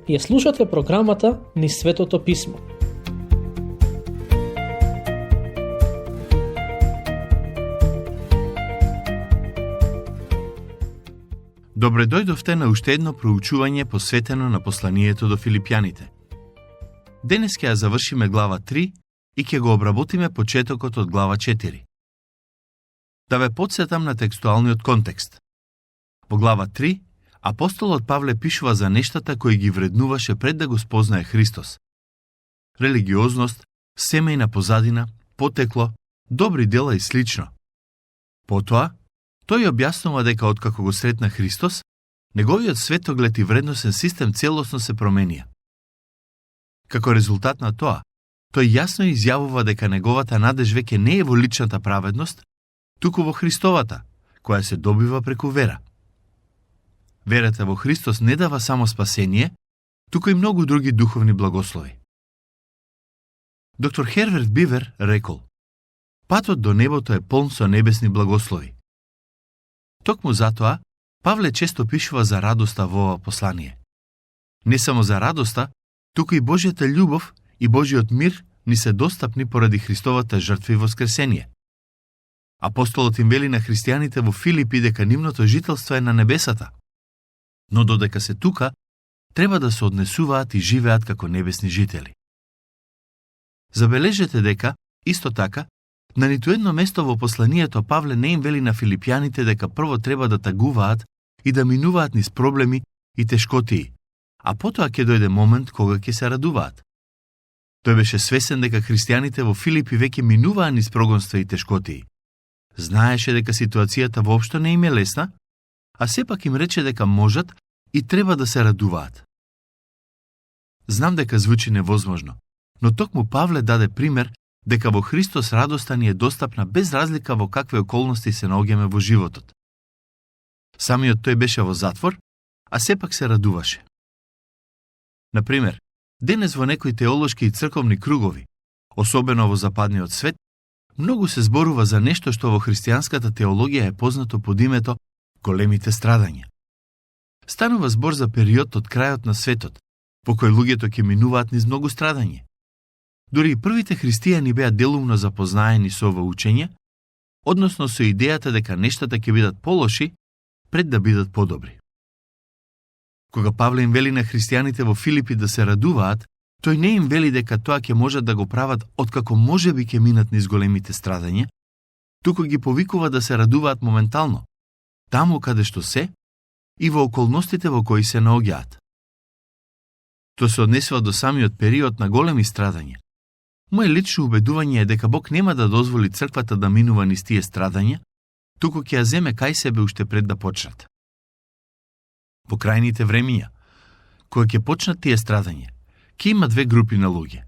Ја слушате програмата Низ Светото Писмо. Добре дојдовте на уште едно проучување посветено на посланието до Филипјаните. Денес ќе ја завршиме глава 3 и ќе го обработиме почетокот од глава 4. Да ве подсетам на текстуалниот контекст. Во глава 3, апостолот Павле пишува за нештата кои ги вреднуваше пред да го спознае Христос. Религиозност, семејна позадина, потекло, добри дела и слично. Потоа, тој објаснува дека откако го сретна Христос, неговиот светоглед и вредносен систем целосно се променија. Како резултат на тоа, тој јасно изјавува дека неговата надеж веќе не е во личната праведност, туку во Христовата, која се добива преку вера. Верата во Христос не дава само спасение, туку и многу други духовни благослови. Доктор Херберт Бивер рекол: патот до небото е полн со небесни благослови. Токму затоа, Павле често пишува за радоста во ова послание. Не само за радоста, туку и Божјата љубов и Божиот мир ни се достапни поради Христовата жртва и воскресение. Апостолот им вели на христијаните во Филипи дека нивното жителство е на небесата, но додека се тука, треба да се однесуваат и живеат како небесни жители. Забележете дека, исто така, на ниту едно место во посланието Павле не им вели на филипјаните дека прво треба да тагуваат и да минуваат низ проблеми и тешкотии, а потоа ќе дојде момент кога ќе се радуваат. Тој беше свесен дека христијаните во Филипи веќе минуваа низ прогонства и тешкотии. Знаеше дека ситуацијата воопшто не им е лесна, а сепак им рече дека можат и треба да се радуваат. Знам дека звучи невозможно, но токму Павле даде пример дека во Христос радоста ни е достапна без разлика во какви околности се наоѓаме во животот. Самиот тој беше во затвор, а сепак се радуваше. Например, денес во некои теолошки и црковни кругови, особено во западниот свет, многу се зборува за нешто што во христијанската теологија е познато под името големите страдања. Станува збор за период од крајот на светот, во кој луѓето ќе минуваат низ многу страдање. Дури и првите христијани беа делумно запознаени со ова учење, односно со идејата дека нештата ќе бидат полоши пред да бидат подобри. Кога Павле им вели на христијаните во Филипи да се радуваат, тој не им вели дека тоа ќе можат да го прават откако можеби ќе минат низ големите страдања, туку ги повикува да се радуваат моментално, таму каде што се и во околностите во кои се наоѓаат. Тоа се однесува до самиот период на големи страдања. Мој лично убедување е дека Бог нема да дозволи црквата да минува низ тие страдања, туку ќе ја земе кај себе уште пред да почнат. Во крајните времиња, кога ќе почнат тие страдања, ќе има две групи на луѓе.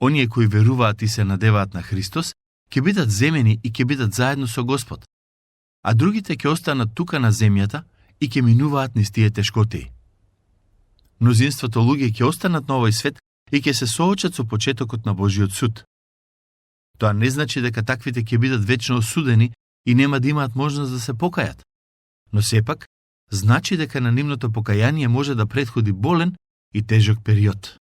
Оние кои веруваат и се надеваат на Христос, ќе бидат земени и ќе бидат заедно со Господ, а другите ќе останат тука на земјата и ќе минуваат низ тие тешкотии. Мнозинството луѓе ќе останат на овој свет и ќе се соочат со почетокот на Божиот суд. Тоа не значи дека таквите ќе бидат вечно осудени и нема да имаат можност да се покајат, но сепак значи дека на нивното покаяние може да претходи болен и тежок период.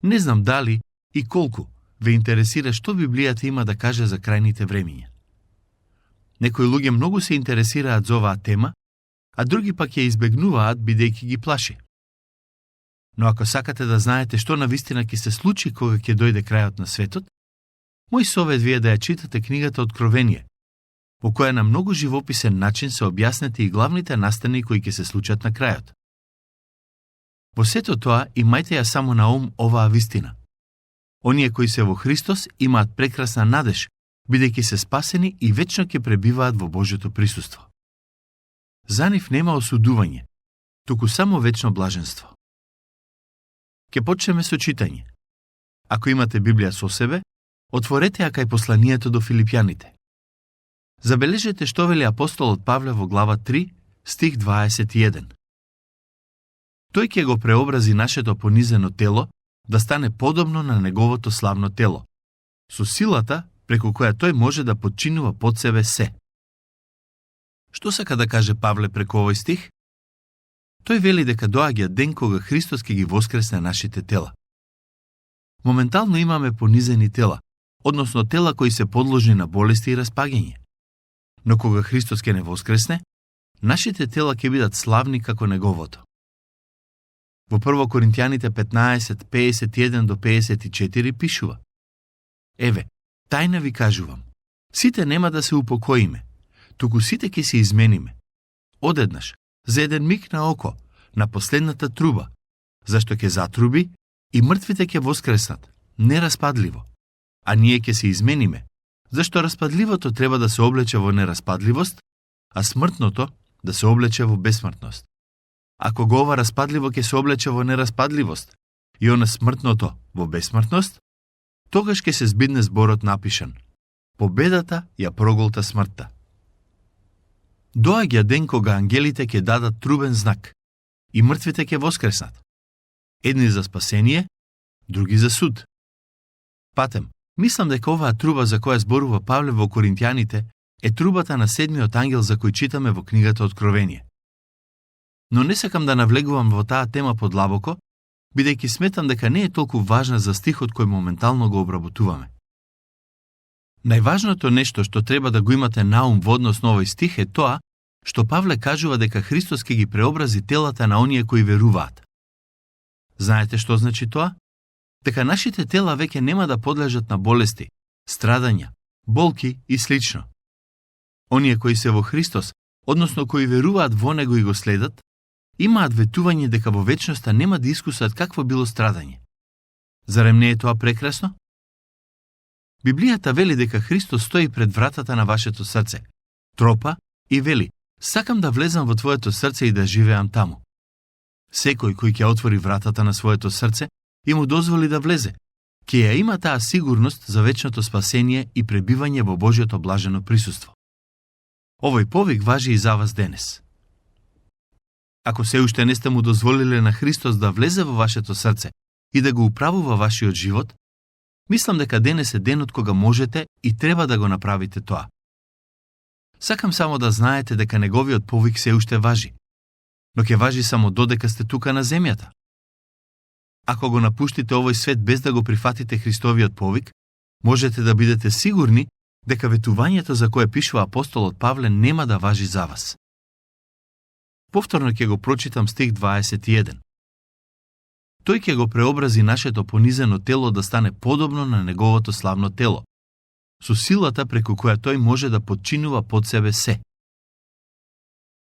Не знам дали и колку ве интересира што Библијата има да каже за крајните времиња. Некои луѓе многу се интересираат за оваа тема, а други пак ја избегнуваат бидејќи ги плаши. Но ако сакате да знаете што навистина ќе се случи кога ќе дојде крајот на светот, мој совет ви е да ја читате книгата Откровение, во која на многу живописен начин се објаснети и главните настани кои ќе се случат на крајот. Во сето тоа имајте ја само на ум оваа вистина. Оние кои се во Христос имаат прекрасна надеж, бидејќи се спасени и вечно ќе пребиваат во Божјото присуство. За нив нема осудување, туку само вечно блаженство. Ке почнеме со читање. Ако имате Библија со себе, отворете ја кај посланието до Филипјаните. Забележете што вели апостолот Павле во глава 3, стих 21. Тој ќе го преобрази нашето понизено тело да стане подобно на неговото славно тело, со силата преку која тој може да подчинува под себе се. Што сака да каже Павле преку овој стих? Тој вели дека доаѓа ден кога Христос ќе ги воскресне нашите тела. Моментално имаме понизени тела, односно тела кои се подложни на болести и распаѓање. Но кога Христос ќе не воскресне, нашите тела ќе бидат славни како неговото. Во 1 Коринтијаните 15, 51 до 54 пишува: Еве, тајна ви кажувам, сите нема да се упокоиме, туку сите ќе се измениме. Одеднаш, за еден миг на око, на последната труба, зашто ќе затруби и мртвите ќе воскреснат, нераспадливо, а ние ќе се измениме, зашто распадливото треба да се облече во нераспадливост, а смртното да се облече во бесмртност. Ако го ова распадливо ќе се облече во нераспадливост и она смртното во бесмртност, тогаш ќе се збидне зборот напишан: победата ја проголта смртта. Доаѓа ден кога ангелите ќе дадат трубен знак и мртвите ќе воскреснат. Едни за спасение, други за суд. Патем, мислам дека оваа труба за која зборува Павле во Коринтијаните е трубата на седмиот ангел за кој читаме во книгата Откровение. Но не сакам да навлегувам во таа тема подлабоко, бидејќи сметам дека не е толку важна за стихот кој моментално го обработуваме. Најважното нешто што треба да го имате на ум во однос на овој стих е тоа што Павле кажува дека Христос ќе ги преобрази телата на оние кои веруваат. Знаете што значи тоа? Дека нашите тела веќе нема да подлежат на болести, страдања, болки и слично. Оние кои се во Христос, односно кои веруваат во Него и го следат, имаат ветување дека во вечноста нема да искусат какво било страдање. Зарем не е тоа прекрасно? Библијата вели дека Христос стои пред вратата на вашето срце, тропа и вели: сакам да влезам во твоето срце и да живеам таму. Секој кој ќе отвори вратата на своето срце и му дозволи да влезе, ќе ја има таа сигурност за вечното спасение и пребивање во Божјото блажено присуство. Овој повик важи и за вас денес. Ако се уште не сте му дозволиле на Христос да влезе во вашето срце и да го управува вашиот живот, мислам дека денес е денот кога можете и треба да го направите тоа. Сакам само да знаете дека неговиот повик се уште важи, но ќе важи само додека сте тука на земјата. Ако го напуштите овој свет без да го прифатите Христовиот повик, можете да бидете сигурни дека ветувањето за кое пишува апостолот Павле нема да важи за вас. Повторно ќе го прочитам стих 21. Тој ќе го преобрази нашето понизено тело да стане подобно на неговото славно тело, со силата преку која тој може да подчинува под себе се.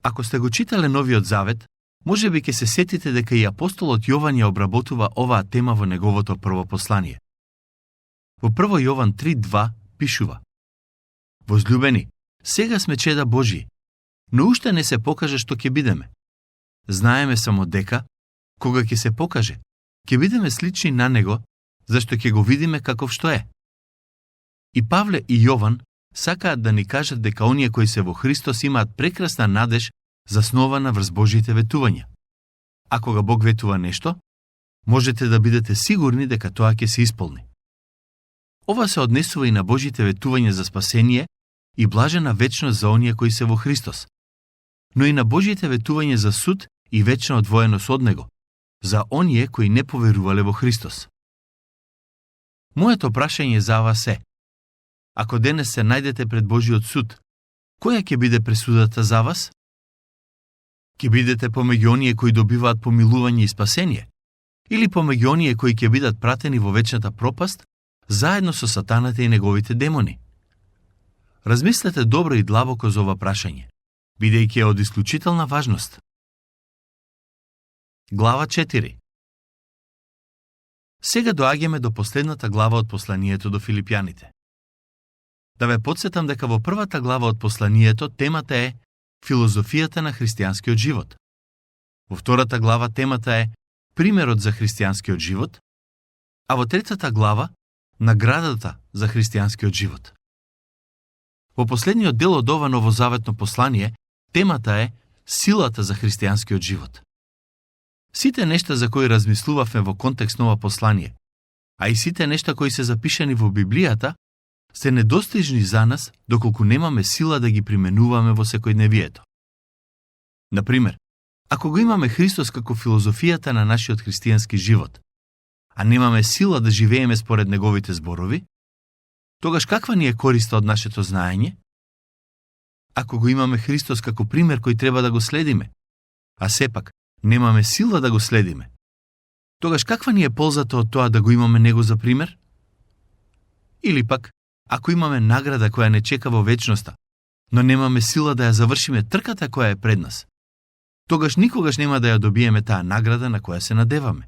Ако сте го читале Новиот Завет, може би ќе се сетите дека и апостолот Јован ја обработува оваа тема во неговото прво послание. Во 1 Јован 3:2 пишува: Возлюбени, сега сме чеда Божји, но уште не се покаже што ќе бидеме. Знаеме само дека, кога ќе се покаже, ќе бидеме слични на Него, зашто ќе го видиме каков што е. И Павле и Јован сакаат да ни кажат дека оние кои се во Христос имаат прекрасна надеж заснована врз Божјите ветувања. А кога Бог ветува нешто, можете да бидете сигурни дека тоа ќе се исполни. Ова се однесува и на Божјите ветувања за спасение и блажена вечност за оние кои се во Христос, но и на Божјите ветувања за суд и вечна одвоеност од Него, за оние кои не поверувале во Христос. Моето прашање за вас е: ако денес се најдете пред Божјиот суд, која ќе биде пресудата за вас? Ќе бидете помеѓу оние кои добиваат помилување и спасение, или помеѓу оние кои ќе бидат пратени во вечната пропаст, заедно со сатаната и неговите демони? Размислете добро и длабоко за ова прашање, бидејќи е од исклучителна важност. Глава 4. Сега доаѓаме до последната глава од посланието до Филипјаните. Да ве потсетам дека во првата глава од посланието темата е филозофијата на христијанскиот живот. Во втората глава темата е примерот за христијанскиот живот, а во третата глава наградата за христијанскиот живот. Во последниот дел од ова новозаветно послание, темата е силата за христијанскиот живот. Сите нешта за кои размислувавме во контекст на ова послание, а и сите нешта кои се запишани во Библијата, се недостижни за нас доколку немаме сила да ги применуваме во секојдневието. Например, Ако го имаме Христос како филозофијата на нашиот христијански живот, а немаме сила да живееме според неговите зборови, тогаш каква ни е користа од нашето знаење? Ако го имаме Христос како пример кој треба да го следиме, а сепак немаме сила да го следиме, тогаш каква ни е ползата од тоа да го имаме него за пример? Или пак, ако имаме награда која не чека во вечноста, но немаме сила да ја завршиме трката која е пред нас, тогаш никогаш нема да ја добиеме таа награда на која се надеваме.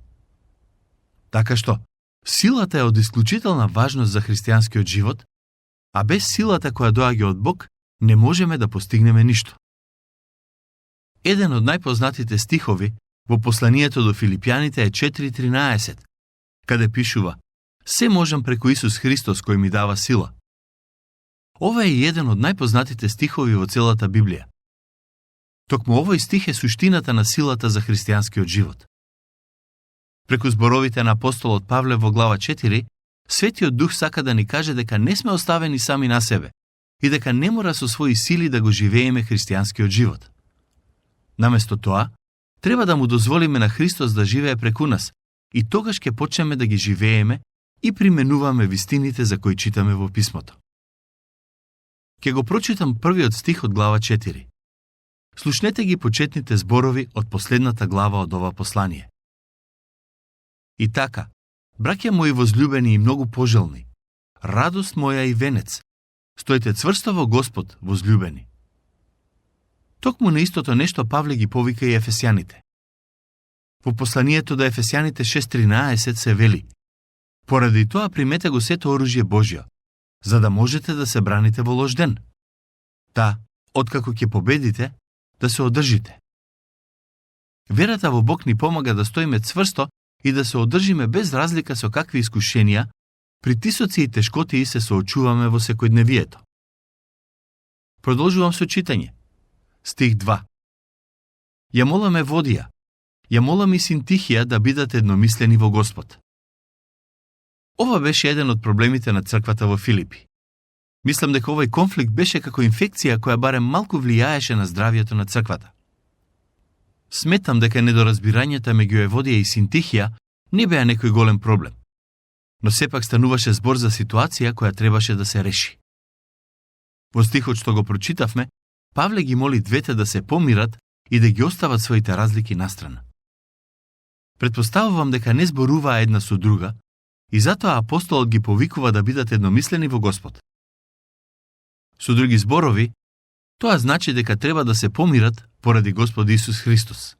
Така што, силата е од исклучителна важност за христијанскиот живот, а без силата која доаѓа од Бог, не можеме да постигнеме ништо. Еден од најпознатите стихови во посланието до Филипјаните е 4:13, каде пишува: "Се можам преку Исус Христос кој ми дава сила." Ова е еден од најпознатите стихови во целата Библија. Токму овој стих е суштината на силата за христијанскиот живот. Преку зборовите на апостолот Павле во глава 4, Светиот Дух сака да ни каже дека не сме оставени сами на себе и дека не мора со своји сили да го живееме христијанскиот живот. Наместо тоа, треба да му дозволиме на Христос да живее преку нас и тогаш ќе почнеме да ги живееме и применуваме вистините за кои читаме во писмото. Ке го прочитам првиот стих од глава 4. Слушнете ги почетните зборови од последната глава од ова послание. И така, браќа мои возлюбени и многу пожелни, радост моја и венец, стоите цврсто во Господ, возлюбени. Токму на истото нешто Павле ги повика и ефесјаните. Во посланието до Ефесјаните 6:13 се вели: "Поради тоа примете го сето оружје Божјо, за да можете да се браните во лош ден. Та, откако ќе победите, да се одржите." Верата во Бог ни помага да стоиме цврсто и да се одржиме без разлика со какви искушенија, притисоци и тешкотии се соочуваме во секојдневието. Продолжувам со читање. Стих 2. Ја моламе Водија, ја молам и Синтихија да бидат едномислени во Господ. Ова беше еден од проблемите на црквата во Филипи. Мислам дека овој конфликт беше како инфекција која барем малку влијаеше на здравието на црквата. Сметам дека недоразбирањата меѓу Еводија и Синтихија не беа некој голем проблем, но сепак стануваше збор за ситуација која требаше да се реши. Во стихот што го прочитавме, Павле ги моли двете да се помират и да ги остават своите разлики настрана. Предпоставувам дека не зборуваа една со друга и затоа апостолот ги повикува да бидат едномислени во Господ. Со други зборови, тоа значи дека треба да се помират поради Господ Исус Христос.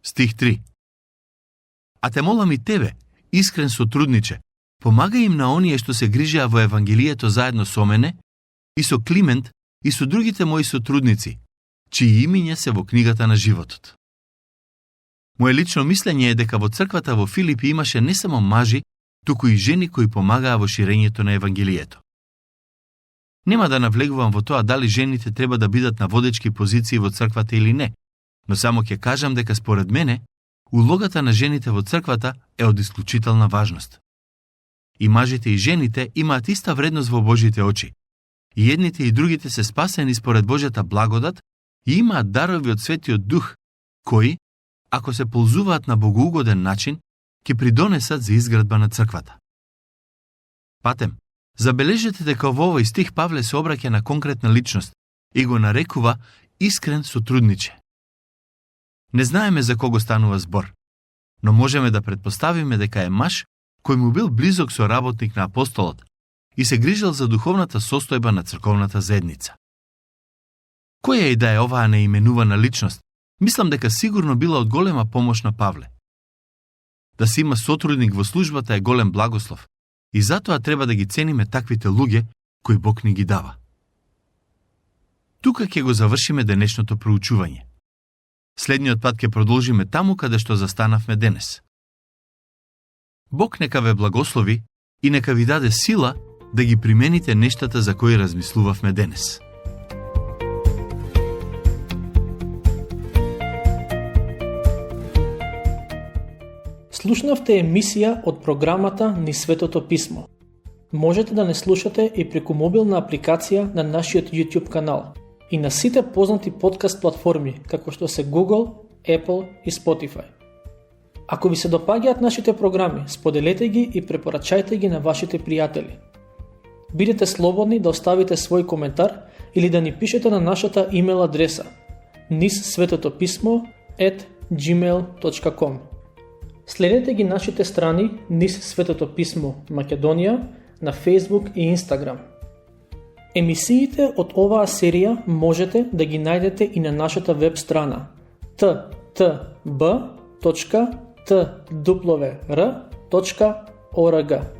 Стих 3. А те молам и тебе, искрен сотрудниче, помагај им на оние што се грижеа во Евангелието заедно со мене и со Климент и со другите мои сотрудници, чии имиња се во книгата на животот. Моje лично мислење е дека во црквата во Филипи имаше не само мажи, туку и жени кои помагаа во ширењето на Евангелието. Нема да навлегувам во тоа дали жените треба да бидат на водечки позиции во црквата или не, но само ќе кажам дека според мене, улогата на жените во црквата е од исклучителна важност. И мажите и жените имаат иста вредност во Божите очи. И едните и другите се спасени според Божјата благодат и имаат дарови од Светиот Дух, кои, ако се ползуваат на богоугоден начин, ќе придонесат за изградба на црквата. Патем, забележете дека во овој стих Павле се обраќа на конкретна личност и го нарекува искрен сотрудниче. Не знаеме за кого станува збор, но можеме да предпоставиме дека е маж кој му бил близок со работник на апостолот и се грижал за духовната состојба на црковната заедница. Која и да е оваа неименувана личност, мислам дека сигурно била од голема помош на Павле. Да се има сотрудник во службата е голем благослов и затоа треба да ги цениме таквите луѓе кои Бог ни ги дава. Тука ќе го завршиме денешното проучување. Следниот пат ќе продолжиме таму каде што застанавме денес. Бог нека ве благослови и нека ви даде сила да ги примените нештата за кои размислувавме денес. Слушнавте емисија од програмата Ни Светото Писмо. Можете да не слушате и преку мобилна апликација на нашиот YouTube канал. и на сите познати подкаст платформи, како што се Google, Apple и Spotify. Ако ви се допаѓаат нашите програми, споделете ги и препорачајте ги на вашите пријатели. Бидете слободни да оставите свој коментар или да ни пишете на нашата имейл адреса nissvetotopисmo@gmail.com. Следете ги нашите страни Низ Светото писмо Македонија на Facebook и Instagram. Емисиите од оваа серија можете да ги најдете и на нашата веб страна ttb.twr.org.